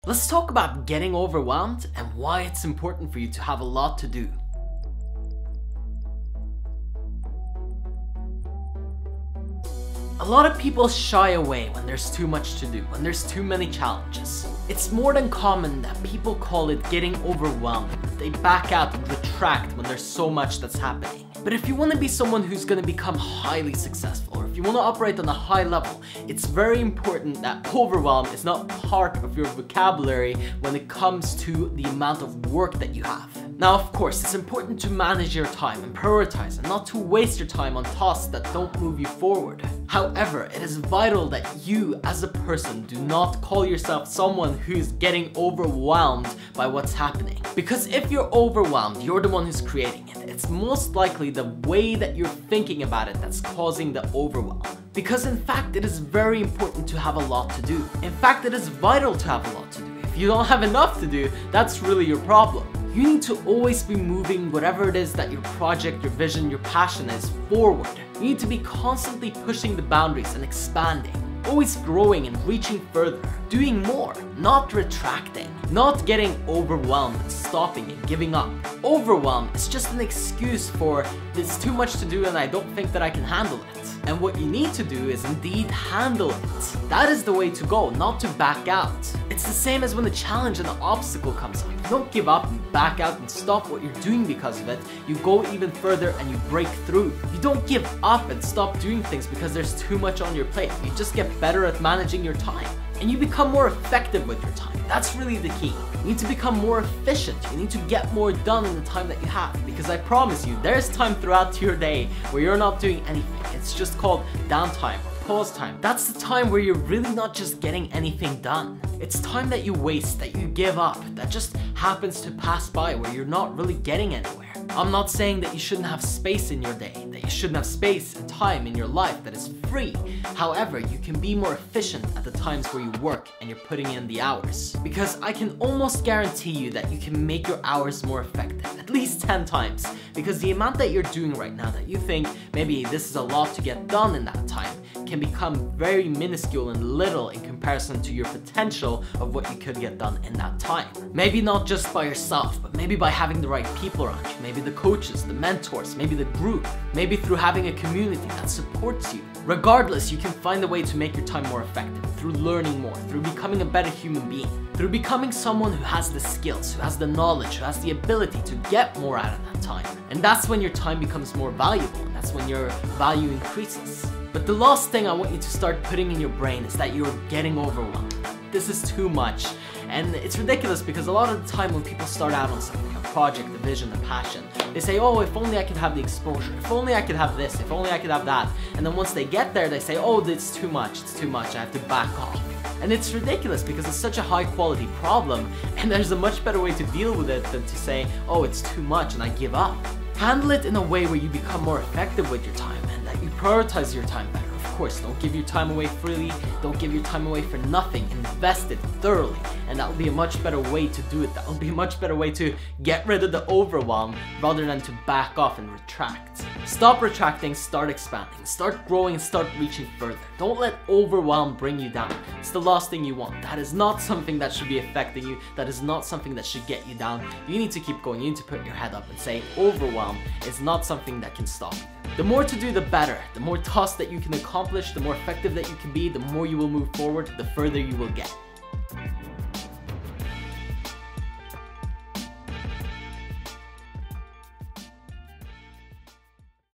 Let's talk about getting overwhelmed and why it's important for you to have a lot to do. A lot of people shy away when there's too much to do, when there's too many challenges. It's more than common that people call it getting overwhelmed. They back out and retract when there's so much that's happening. But if you want to be someone who's going to become highly successful, or if you want to operate on a high level, it's very important that overwhelm is not part of your vocabulary when it comes to the amount of work that you have. Now, of course, it's important to manage your time and prioritize and not to waste your time on tasks that don't move you forward. However, it is vital that you as a person do not call yourself someone who's getting overwhelmed by what's happening. Because if you're overwhelmed, you're the one who's creating it. It's most likely the way that you're thinking about it that's causing the overwhelm. Because in fact, it is very important to have a lot to do. In fact, it is vital to have a lot to do. If you don't have enough to do, that's really your problem. You need to always be moving whatever it is that your project, your vision, your passion is forward. You need to be constantly pushing the boundaries and expanding, always growing and reaching further, doing more, not retracting, not getting overwhelmed and stopping and giving up. Overwhelm is just an excuse for there's too much to do and I don't think that I can handle it. And what you need to do is indeed handle it. That is the way to go, not to back out. It's the same as when a challenge and an obstacle comes up. You don't give up and back out and stop what you're doing because of it. You go even further and you break through. You don't give up and stop doing things because there's too much on your plate. You just get better at managing your time. And you become more effective with your time. That's really the key. You need to become more efficient. You need to get more done in the time that you have. Because I promise you, there's time throughout your day where you're not doing anything. It's just called downtime or pause time. That's the time where you're really not just getting anything done. It's time that you waste, that you give up, that just happens to pass by where you're not really getting anywhere. I'm not saying that you shouldn't have space in your day, that you shouldn't have space and time in your life that is free. However, you can be more efficient at the times where you work and you're putting in the hours. Because I can almost guarantee you that you can make your hours more effective, at least 10 times. Because the amount that you're doing right now that you think maybe this is a lot to get done in that time can become very minuscule and little in comparison to your potential of what you could get done in that time. Maybe not just by yourself, but maybe by having the right people around you. Maybe the coaches, the mentors, maybe the group, maybe through having a community that supports you. Regardless, you can find a way to make your time more effective through learning more, through becoming a better human being, through becoming someone who has the skills, who has the knowledge, who has the ability to get more out of that time. And that's when your time becomes more valuable, and that's when your value increases. But the last thing I want you to start putting in your brain is that you're getting overwhelmed. This is too much. And it's ridiculous because a lot of the time when people start out on something, a project, a vision, a passion, they say, oh, if only I could have the exposure, if only I could have this, if only I could have that. And then once they get there, they say, oh, it's too much, I have to back off. And it's ridiculous because it's such a high quality problem and there's a much better way to deal with it than to say, oh, it's too much and I give up. Handle it in a way where you become more effective with your time and that you prioritize your time better. Of course, don't give your time away freely, don't give your time away for nothing, invest it thoroughly, and that will be a much better way to do it. That will be a much better way to get rid of the overwhelm rather than to back off and retract. Stop retracting, start expanding, start growing, start reaching further. Don't let overwhelm bring you down. It's the last thing you want. That is not something that should be affecting you. That is not something that should get you down. You need to keep going. You need to put your head up and say overwhelm is not something that can stop you. The more to do, the better. The more tasks that you can accomplish, the more effective that you can be, the more you will move forward, the further you will get.